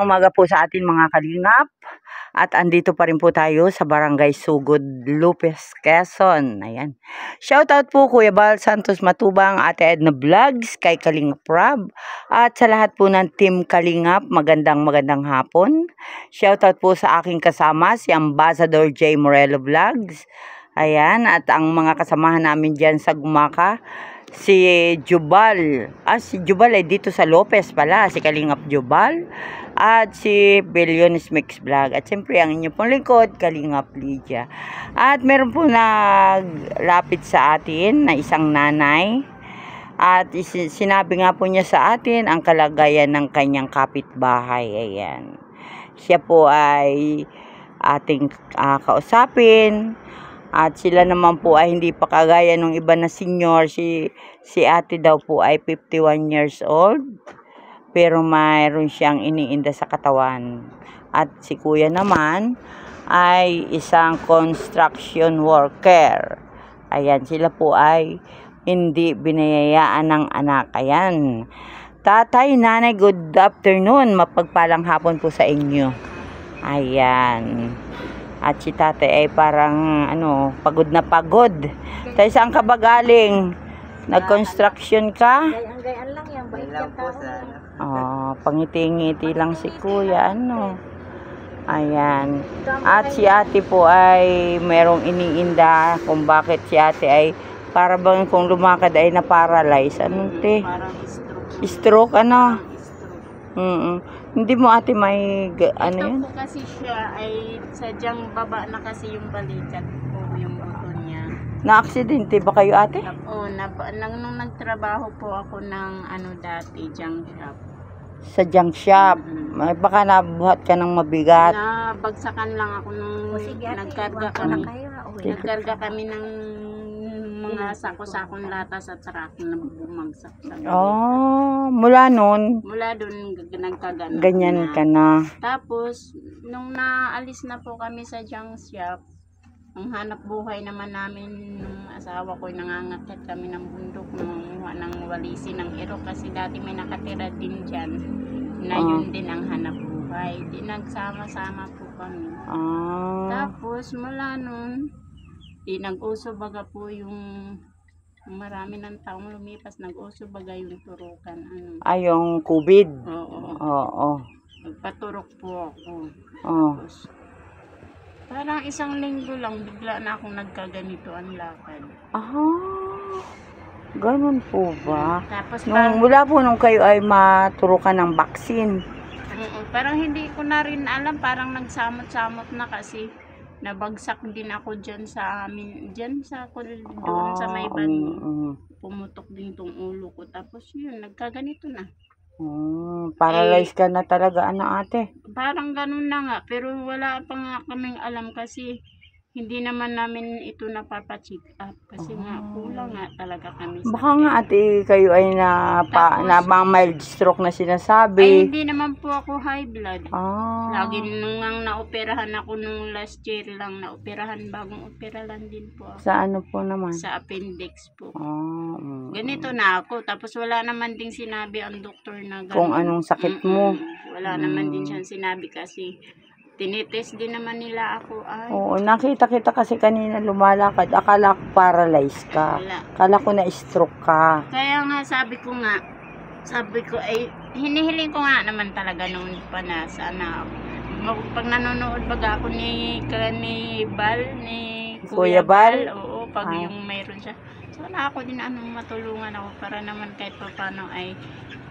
Magandang umaga po sa atin mga kalingap. At andito pa rin po tayo sa Barangay Sugod, Lopez, Quezon. Ayan. Shoutout po Kuya Bal Santos Matubang, Ate Edna Vlogs, kay Kalingap Rob. At sa lahat po ng Team Kalingap, magandang hapon. Shoutout po sa aking kasama, si Ambassador J. Morello Vlogs. Ayan. At ang mga kasamahan namin dyan sa Gumaka, si Jubal. Si Jubal ay dito sa Lopez pala. Si Kalingap Jubal. At si Billiones Mix Vlog. At siyempre ang inyong pong lingkod, Kalingap Lydia. At meron po naglapit sa atin na isang nanay. At sinabi nga po niya sa atin ang kalagayan ng kanyang kapitbahay. Ayan. Siya po ay ating kausapin. At sila naman po ay hindi pa kagaya ng iba na senior. Si ate daw po ay 51 years old. Pero mayroon siyang iniinda sa katawan. At si kuya naman ay isang construction worker. Ayan, sila po ay hindi binayayaan ng anak. Ayan. Tatay, nanay, good afternoon. Mapagpalang hapon po sa inyo. Ayan. At si tatay ay parang pagod na pagod. Tayo saan ka ba galing? Nag-construction ka? Gayaan lang yan. Bait yan tao. Pangiti-ngiti lang si kuya. Ayan. At si ate po ay merong iniinda kung bakit si ate ay para bang kung lumakad ay na-paralyze. Te? Parang Stroke, Hindi mo ate may yun? Po kasi siya ay sadyang baba na kasi yung balikat ko, yung buto niya. Na-aksidente ba kayo ate? Oo, nung nagtrabaho po ako ng dati, junk shop. Sa junk shop? Baka nabuhat ka ng mabigat? Nabagsakan lang ako nung nagkarga kami. Nagkarga kami ng mga sako-sakong lata sa truck na bumagsak sa gabi. Mula nun? Mula dun, nagkagano. Ganyan ka na. Tapos, nung naalis na po kami sa junk shop, ang hanap buhay naman namin nung asawa ko, nangangakit kami ng bundok, nangunguha ng walisi ng iro kasi dati may nakatira din dyan na yun din ang hanap buhay. Di nagsama-sama po kami. Tapos, mula nun, nag-uso baga po yung marami ng taong lumipas, nag-uso baga yung turukan. Yung COVID? Oo. Nagpaturok po ako. Tapos, parang isang linggo lang, bigla na akong nagkaganito ang lakad. Ganun po ba? Tapos mula po nung kayo ay maturukan ng vaccine? Parang hindi ko na rin alam, parang nagsamot-samot na kasi nabagsak din ako dyan sa amin, doon sa may bando. Pumutok din tong ulo ko. Tapos yun, nagkaganito na. Paralyzed ka na talaga, ate? Parang ganun na nga, pero wala pa nga kaming alam kasi hindi naman namin ito napapacheck up kasi nga kulang nga talaga kami sa baka nga ate kayo ay na mild stroke na sinasabi. Ay hindi naman po ako high blood. Lagi nung naoperahan ako nung last year lang, naoperahan, bagong opera lang din po ako. Sa po naman? Sa appendix po. Ganito na ako, tapos wala naman ding sinabi ang doktor na ganun. Kung anong sakit mo? Wala naman din siyang sinabi kasi tinitest din naman nila ako. Oo, nakita kita kasi kanina lumalakad. Akala ko paralyzed ka. Akala ko na stroke ka. Kaya nga sabi ko ay hinihiling ko nga naman talaga noon pa na sana pag nanonood baga ako ni Kuya Bal, pag yung mayroon siya. Sana ako din matulungan ako para naman kahit paano ay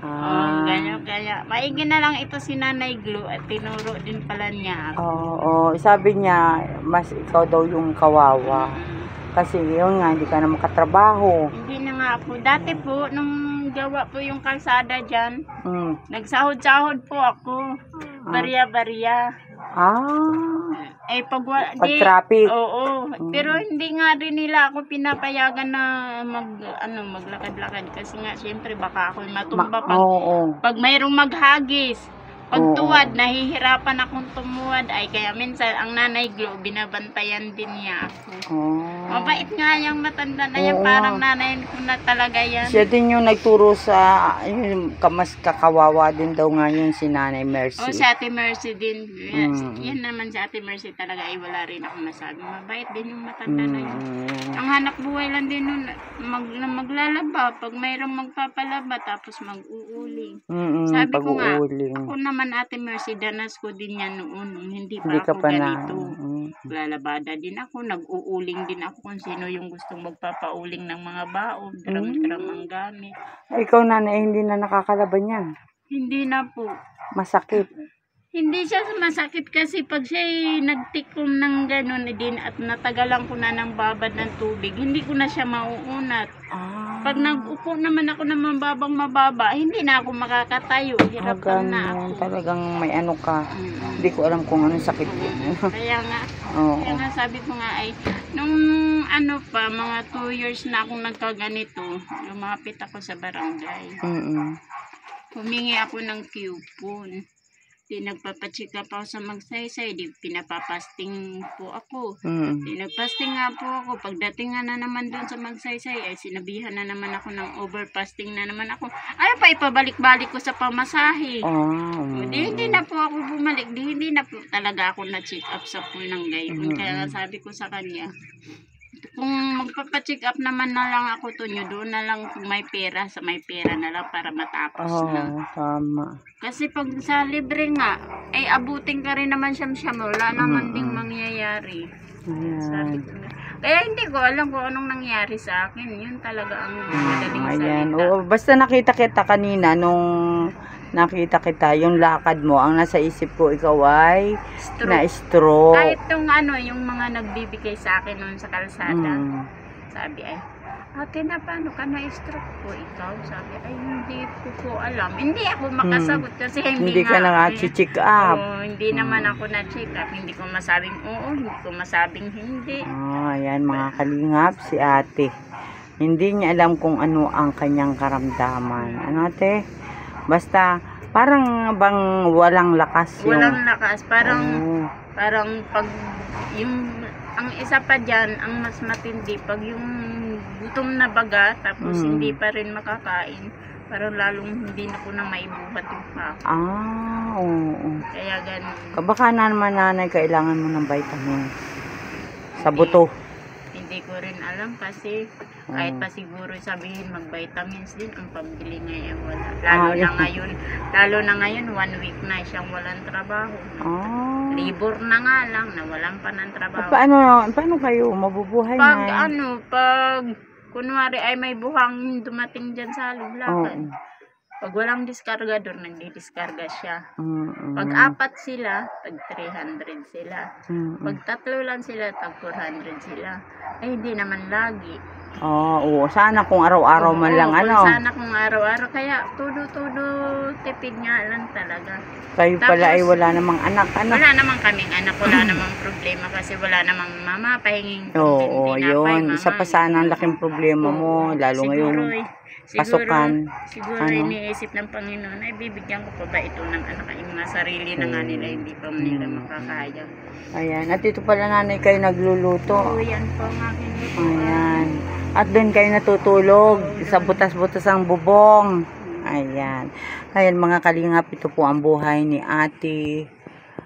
kaya maigi na lang ito si Nanay Glo at tinuro din pala niya ako. Sabi niya mas ikaw daw yung kawawa. Kasi yun nga, hindi ka na makatrabaho. Hindi na nga po. Dati po, nung gawa po yung kalsada dyan, nagsahod-sahod po ako. Barya-barya. Pag traffic. Oo. Pero hindi nga rin nila ako pinapayagan na maglakad-lakad kasi nga siyempre baka ako matumba pag mayroong maghagis. Pag tuwad, nahihirapan akong tumuwad. Ay kaya minsan ang Nanay Glo, binabantayan din niya ako. Mabait nga yung matanda na yan. Oo Parang nga. nanay ko na talaga yan. Siya din yung nagturo sa, yung mas kakawawa din daw nga yun si Nanay Mercy. O, si Ate Mercy din. Mm. Yan naman si Ate Mercy talaga ay wala rin ako masabi. Mabait din yung matanda na yun. Mm. Ang hanap buhay lang din nun, maglalaba. Pag mayroong magpapalaba, tapos mag-uuling. Sabi ko nga, Pag-uuling. ako naman Ate Mercy, danas ko din yan noon. Hindi Hindi pa ka ako pa na. ganito. Lalabada din ako, nag-uuling din ako kung sino yung gustong magpapauling ng mga baon, drum-drum gamit. Ikaw Nanay, hindi na nakakalaban yan. Hindi na po. Masakit. Hindi siya masakit kasi pag siya nagtikom ng gano'n din at natagalan ko na ng babad ng tubig, hindi ko na siya mauunat. Pag nag-upo naman ako ng mababang mababa, hindi na ako makakatayo. Hirapan na ako. Talagang may ano ka. Hindi ko alam kung anong sakit yun. Kaya nga, kaya nga sabi ko nga ay, nung ano pa, mga 2 years na akong nagkaganito, lumapit ako sa barangay. Humingi ako ng coupon. Di nagpapacheck up ako sa magsaysay, di pinapapasting po ako. Di nagpasting nga po ako. Pagdating nga na naman doon sa magsaysay, ay sinabihan na naman ako ng overpasting na naman ako. Ay pa, ipabalik-balik ko sa pamasahe. Hindi na po ako bumalik. Hindi na po talaga ako na-check up sa barangay. Kaya nga sabi ko sa kanya, kung magpapacheck up naman na lang ako to nyo, doon na lang kung may pera, sa may pera na lang para matapos na. Tama. Kasi pag sa libre nga, ay abutin ka rin naman siyam, wala naman ding mangyayari. Sabi ko nga. Kaya hindi ko alam kung anong nangyari sa akin. Yun talaga ang madaling salita. Basta nakita kita kanina nung nakita kita, yung lakad mo, ang nasa isip ko, ikaw ay na-stroke. Kahit yung yung mga nagbibigay sa akin noon sa kalsada, sabi ay, ate na paano ka na-stroke po ikaw? Sabi ay, hindi ko alam. Hindi ako makasagot kasi hindi ka na check up. Hindi naman ako na-check up. Hindi ko masabing oo, hindi ko masabing hindi. Ayan mga kalingap, si ate. Hindi niya alam kung ano ang kanyang karamdaman. Ano ate? Basta, parang bang walang lakas yung... Walang lakas. Parang pag ang isa pa dyan, ang mas matindi, pag yung gutom na baga, tapos hindi pa rin makakain, parang lalong hindi na ko na maibuhat yung pako. Kaya ganun. Baka naman Nanay, kailangan mo ng vitamin sa buto. Hindi ko rin alam kasi kahit pa siguro sabihin mag-vitamins din, ang pambili ngayon wala. Lalo na ngayon 1 week na siyang walang trabaho. Libor na nga lang na walang pa ng trabaho. Paano kayo mabubuhay pag kunwari ay may buhang dumating dyan sa lublakan. Pag walang diskargador, nagdi-diskarga siya. Pag 4 sila, tag 300 sila. Pag 3 lang sila, tag 400 sila. Ay, hindi naman lagi. Sana kung araw-araw man lang Sana kung araw-araw. Kaya tudo-tudo tipid nga lang talaga. Kayo pala ay wala namang anak, Wala namang kaming anak, wala namang problema kasi wala namang mama pahinging. Yun. Isa pa sana ang laking problema mo, lalo ngayon. Pasukan. Siguro iniisip ng Panginoon ay bibigyan ko pa ba ito ng anak, yung mga sarili na nga nila hindi pa nila makakaya. Ayan, at ito pala Nanay kayo nagluluto. Yan po ang aking luto. Ayan. At doon kayo natutulog sa butas-butas ang bubong. Ayan. Ayan mga kalingap, ito po ang buhay ni Ate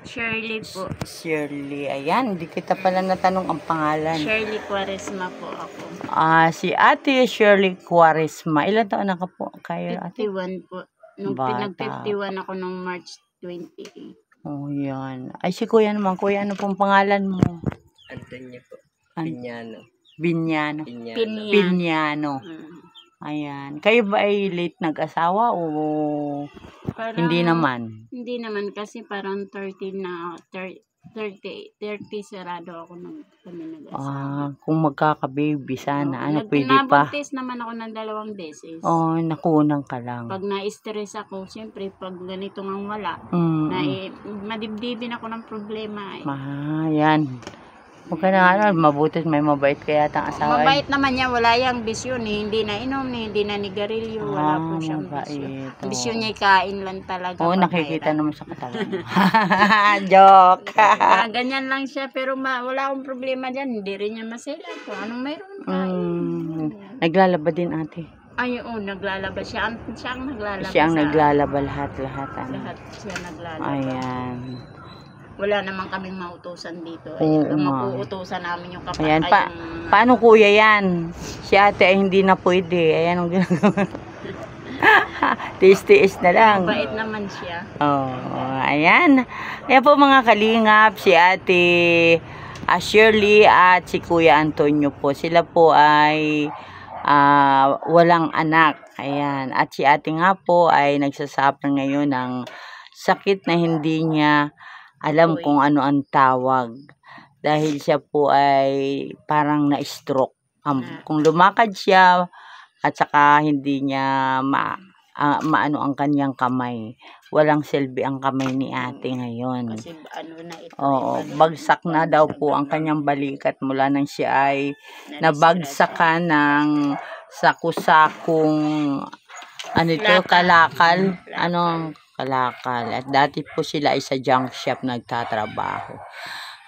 Shirley po. Shirley. Ayan, hindi kita pala natanong ang pangalan. Shirley Quaresma po ako. Si Ate Shirley Quaresma. Ilan taon na ka po kayo? 51 po. Nung pinag-51 ako nung March 28. Yan. Ay, si Kuya naman. Kuya, ano pong pangalan mo? Antonio po. Piñano. Piñano. Ayan. Kayo ba ay late nag-asawa o hindi naman? Hindi naman kasi parang 30 sarado ako nung kami nag-asawa. Kung magkaka-baby sana, pwede pa. Nabuntis naman ako ng 2 beses. Nakunan ka lang. Pag na-stress ako, siyempre pag ganito nga wala, madibdibin ako ng problema. Yan. Huwag ka na mabutit may mabait kaya ang asawa. Mabait naman niya, wala yang bisyo ni, hindi na inom ni, hindi na nigarilyo, wala po siyang bisyo. Mabait. Bisyo niya kain lang talaga. Oo, nakikita naman sa katawan. Joke. Ganyan lang siya, pero wala akong problema dyan, hindi rin niya masela. Kung anong mayroon kain. Naglalaba din ate. Ay, oo, naglalaba siya. Siya ang naglalaba. Siya ang naglalaba lahat. Lahat siya naglalaba. Ayan. Wala naman kaming mautusan dito. Oo, Ayan, mapuutusan namin yung kapatid. Ayan, paano kuya yan? Si ate ay hindi na pwede. Ayan ang ginagawa. Tiis-tiis na lang. Mabait naman siya. Ayan. Ayan po mga kalingap, si ate Shirley at si Kuya Antonio po. Sila po ay walang anak. Ayan. At si ate nga po ay nagsasuffer ngayon ng sakit na hindi niya alam kung ano ang tawag. Dahil siya po ay parang na-stroke. Kung lumakad siya at saka hindi niya maano ang kanyang kamay. Walang silbi ang kamay ni ate ngayon. Kasi ano na ito. Oo, bagsak na daw po ang kanyang balikat mula nang siya ay nabagsakan ng saku-sakong ano ito, kalakal. Anong kalakal. At dati po sila ay sa junk shop nagtatrabaho.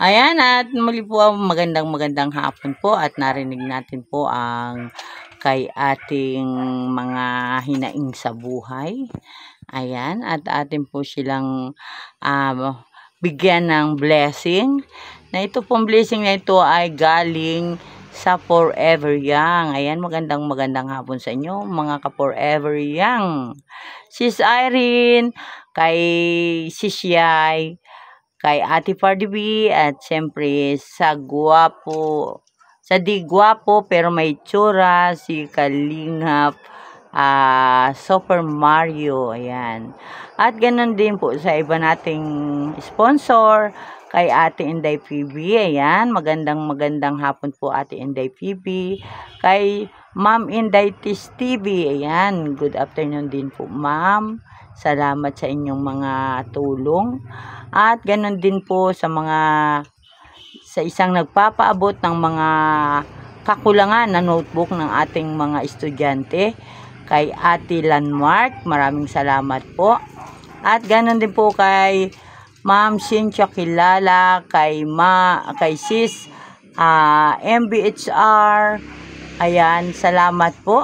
Ayan, at muli po magandang hapon po at narinig natin po ang kay ating mga hinaing sa buhay. Ayan, at atin po silang bigyan ng blessing. Na ito pong blessing na ito ay galing sa Forever Young. Ayan, magandang hapon sa inyo, mga ka-Forever Young. Sis Irene, kay Sis Yay, kay Ate Pardy B, at siyempre sa di gwapo pero may tsura, si Kalingap Super Mario. Ayan. At ganun din po sa iba nating sponsor, kay Ate Inday PB. Ayan, magandang hapon po Ate Inday PB. Kay Ma'am Inday Tis TV. Ayan, good afternoon din po ma'am. Salamat sa inyong mga tulong. At ganun din po sa isang nagpapaabot ng mga kakulangan na notebook ng ating mga estudyante. Kay Ate Landmark, maraming salamat po. At ganun din po kay Ma'am Cynthia Kilala, kay Sis MBHR. Ayan, salamat po.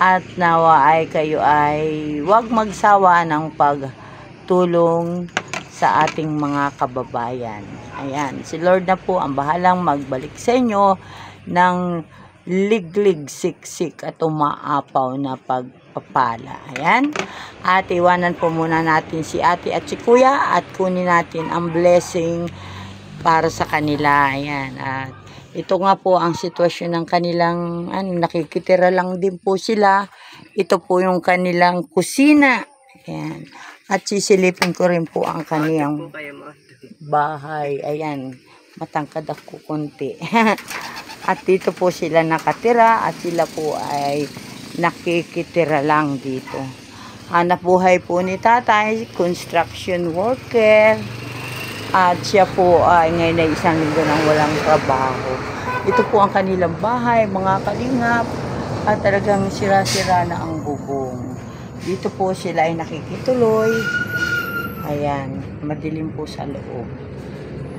At nawa ay kayo ay huwag magsawa ng pagtulong sa ating mga kababayan. Ayan, si Lord na po ang bahalang magbalik sa inyo ng liglig, siksik at umaapaw na pagpapala. Ayan. At iwanan po muna natin si ate at si kuya at kunin natin ang blessing para sa kanila. Ayan. At ito nga po ang sitwasyon ng kanilang nakikitira lang din po sila. Ito po yung kanilang kusina. Ayan. At sisilipin ko rin po ang kanilang bahay. Ayan. Matangkad ako konti. At dito po sila nakatira at sila po ay nakikitira lang dito. Hanap buhay po ni tatay, construction worker. At siya po ay ngayon ay isang linggo nang walang trabaho. Ito po ang kanilang bahay, mga kalingap. At talagang sira-sira na ang bubong. Dito po sila ay nakikituloy. Ayan, madilim po sa loob.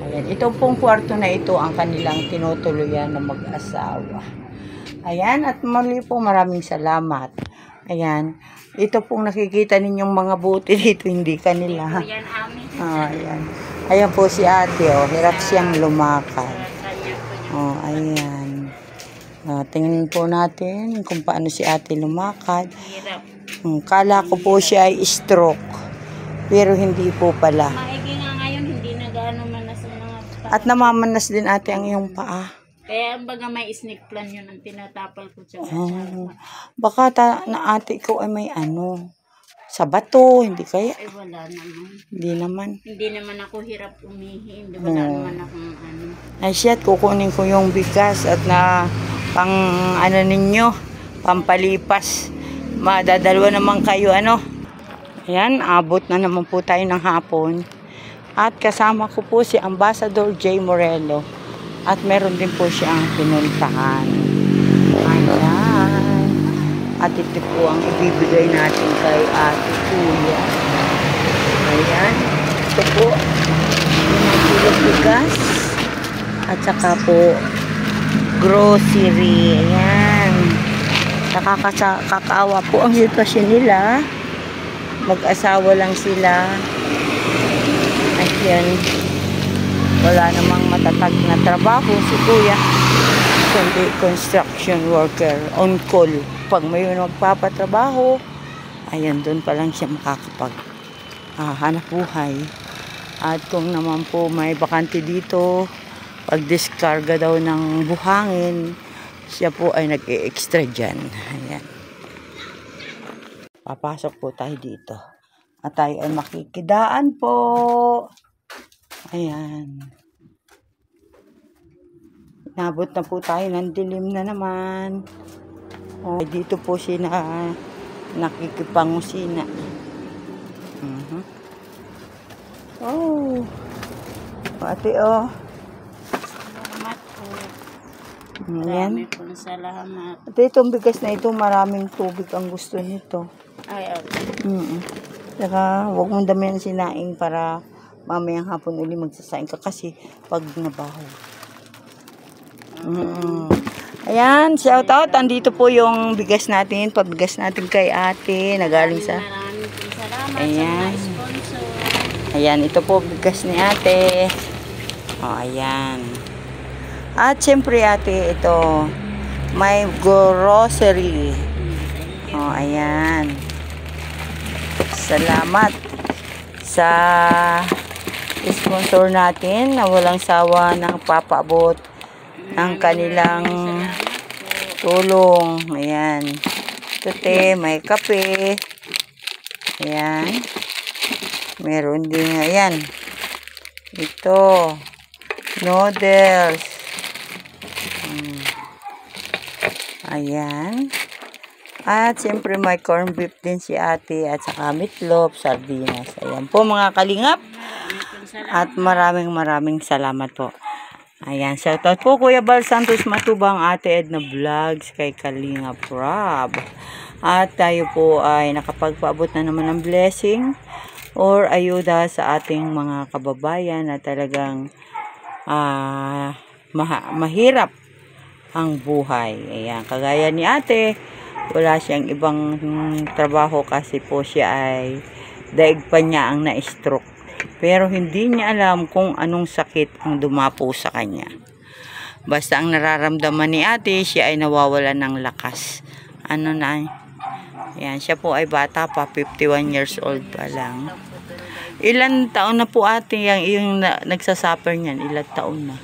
Ayan, ito pong kwarto na ito ang kanilang tinutuluyan na mag-asawa. Ayan, at muli po maraming salamat. Ayan, ito pong nakikita ninyong mga buti dito, hindi kanila. Yan amin. Ayan. Ayan po si ate, oh, hirap siyang lumakad. Oh, ayan. Tingnan po natin kung paano si ate lumakad. Hirap. Kala ko po siya ay stroke, pero hindi po pala. Maigi nga ngayon, hindi na gaano manas ang mga pa. At namamanas din ate ang iyong paa. Kaya baga may snake plan yun ang tinatapal ko siya. Baka na ate ko ay may sa bato, hindi kaya? Ay wala naman. Hindi naman. Hindi naman ako hirap umihi. Hindi wala naman akong Ay shit, kukunin ko yung bigas at na pang ninyo, pampalipas. Madadalwa naman kayo Ayan, abot na naman po tayo ng hapon. At kasama ko po si Ambassador J. Morelo. At meron din po siyang pinuntahan. Ayan. At ito po ang ibibigay natin kay Ate Kuya. Ayan. Ito po. Yung kilong bigas. At saka po grocery. Ayan. Nakakaawa po ang sitwasyon nila. Mag-asawa lang sila. Ayan. Wala namang matatag na trabaho si Kuya. Kundi construction worker on call. Pag may magpapatrabaho, ayan, doon pa lang siya makakapag hanap buhay. At kung naman po may bakante dito, pag diskarga daw ng buhangin, siya po ay nag-e-extra dyan. Ayan. Papasok po tayo dito. At tayo ay makikidaan po. Ayan. Nabot na po tayo ng dilim na naman. Oh, dito po sila nakikipangusina. Oh. Ate, oh. Salamat po. Ayan. Marami po salamat. Ate, itong bigas na ito, maraming tubig ang gusto nito. Ay, okay. Saka, huwag mong damihan sinaing para mamayang hapon uli magsasaing ka kasi pag nabaho. Ayan, shout out. Andito po yung bigas natin, pabigas natin kay ate, nagaling sa... Maraming salamat Ayan. sa mga sponsor. Ayan, ito po bigas ni ate. O, ayan. At syempre ate, ito, may grocery. O, ayan. Salamat sa sponsor natin na walang sawa ng papaabot ng kanilang tulong. Ayan. Ito, may kape. Ayan. Meron din, ayan. Ito. Noodles. Ayan. At siyempre may corn beef din si ate at saka meatloaf, sardinas. Ayan po mga kalingap. At maraming salamat po. Ayan, shoutout po Kuya Bal Santos Matubang, Ate Edna Vlogs, kay Kalingap Rob. At tayo po ay nakapagpaabot na naman ng blessing or ayuda sa ating mga kababayan na talagang mahirap ang buhay. Ayan, kagaya ni ate, wala siyang ibang trabaho kasi po siya ay daig pa niya ang na-stroke. Pero hindi niya alam kung anong sakit ang dumapo sa kanya. Basta ang nararamdaman ni ate, siya ay nawawalan ng lakas. Ano na? Yan, siya po ay bata pa, 51 years old pa lang. Ilan taon na po ate yung nagsasuffer niyan? Ilan taon na?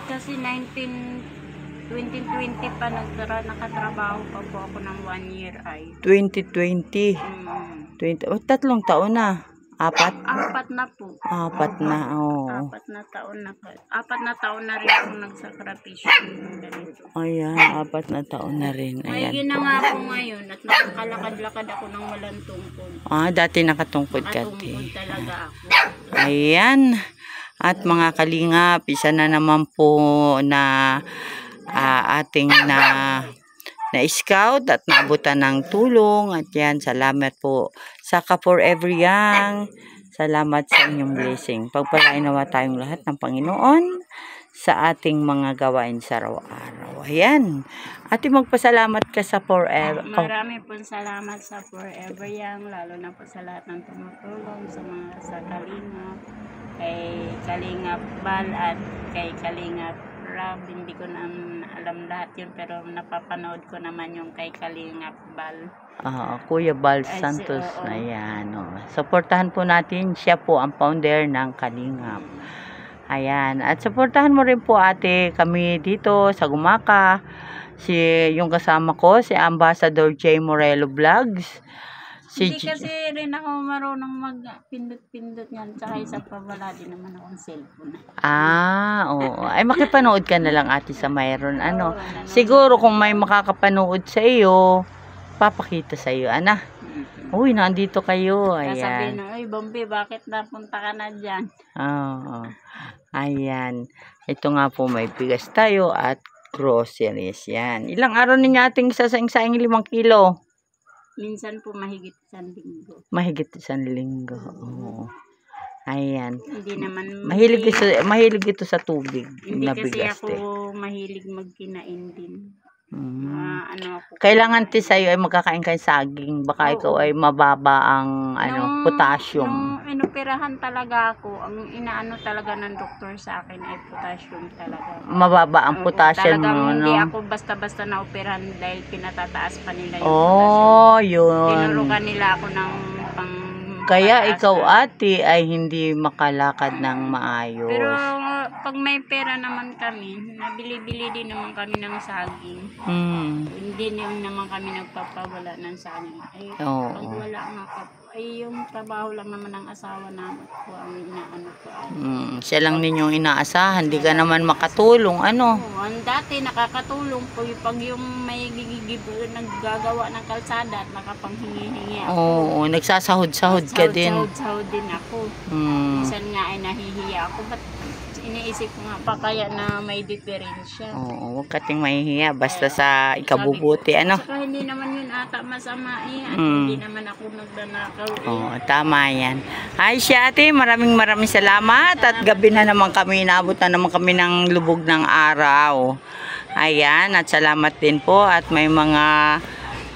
Kasi 2020 pa nakatrabaho pa po ako ng 1 year ay. 2020. 3 taon na. Apat na po. Apat na, oh. 4 na taon na rin akong nagsakripisyo. Ayan, 4 na taon na rin. Ayan. May gina po ngayon at nakakalakad-lakad ako ng walang tungkol. Dati nakatungkod ka. Nakatungkod talaga ako. Ayan. At mga kalingap, isa na naman po na ating na-scout at naabutan ng tulong. At yan, salamat po sa Ka-Forever Young. Salamat sa inyong blessing. Pagpalain nawa tayong lahat ng Panginoon sa ating mga gawain sa araw-araw. Ayan. Ating magpasalamat ka sa Forever. Marami po salamat sa Forever Young, lalo na po sa lahat ng tumutulong sa Kalingap, kay Kalingap Bal at kay Kalingap Rob. Hindi ko na alam lahat yun, pero napapanood ko naman yung kay Kalingap Bal. Kuya Bal Santos. Ayan. Supportahan po natin. Siya po ang founder ng Kalingap. Ayan. At supportahan mo rin po ate kami dito sa Gumaka. Yung kasama ko, si Ambassador J. Morelo Vlogs. Hindi kasi rin ako marunong magpindot-pindot yan. Tsaka isa pa wala din naman akong cellphone. Oo. Ay, makipanood ka na lang ate sa mayroon. Siguro kung may makakapanood sa iyo, papakita sa iyo. Uy, nandito kayo. Ayan. Sasabihin na, Bombi, bakit napunta ka na dyan? Oo. Ayan. Ito nga po, may bigas tayo at groceries. Yan. Ilang araw ninyo ating sasaing-saing 5 kilo? Minsan po mahigit 1 linggo. Mahigit 1 linggo. Oo. Ayan. Hindi naman Mahilig ito sa tubig. hindi na kasi bigas, ako te. mahilig magkinain din. Mm. Ako, Kailangan ti sa'yo ay magkakain kay saging. Baka Oo. ikaw ay mababa ang potassium. Nung inoperahan talaga ako, ang inaano talaga ng doktor sa akin ay potassium talaga. Mababa ang Oo, potassium talagang mo, hindi no? ako basta-basta na operahan dahil pinatataas pa nila yung potassium. Oh, yun. Tinurukan nila ako ng pang Kaya pataas ikaw, na. ate, ay hindi makalakad ng maayos. Pero pag may pera naman kami, nabili-bili din naman kami ng saging. Hindi din naman kami nagpapawala ng saging. Ay, Oo. pag wala nga ay yung trabaho lang naman ng asawa namin ko ang inaano ko. Siya lang ninyong inaasahan. Hindi ka naman makatulong. Ano? Oo, ang dati nakakatulong po pag yung may naggagawa ng kalsada at nakapanghingi-hingi ako. Oo, nagsasahod-sahod ka din. Sahod din ako. Minsan nga ay nahihiya ako. Ba't iniisip ko nga pa kaya na may diferensya. Oo, huwag ka ting mahihiya. Basta sa ikabubuti, ano? Saka hindi naman yun ata masama eh. At hindi naman ako nagnanakaw eh. Oo, tama yan. Hi siya, ate. Maraming salamat. At gabi na naman kami. Inaabot na naman kami ng lubog ng araw. Ayan. At salamat din po. At may mga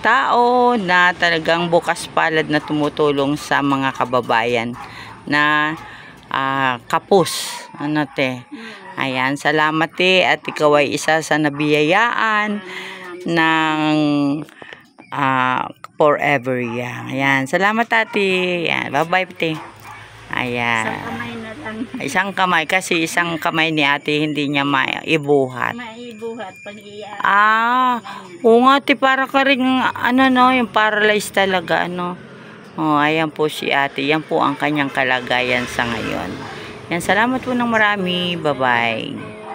tao na talagang bukas palad na tumutulong sa mga kababayan na kapos. Ano, te? Ayan. Salamat, te. At ikaw ay isa sa nabiyayaan ng Forever Young. Ayan. Salamat, ate. Ayan. Bye-bye, te. Ayan. Isang kamay na lang. Isang kamay. Kasi isang kamay ni ate hindi niya maibuhat. Maibuhat pag iyan. Oo nga, te. Para ka rin, yung paralyzed talaga, Oh, ayan po si ate. Yan po ang kanyang kalagayan sa ngayon. Yan. Salamat po ng marami. Bye-bye.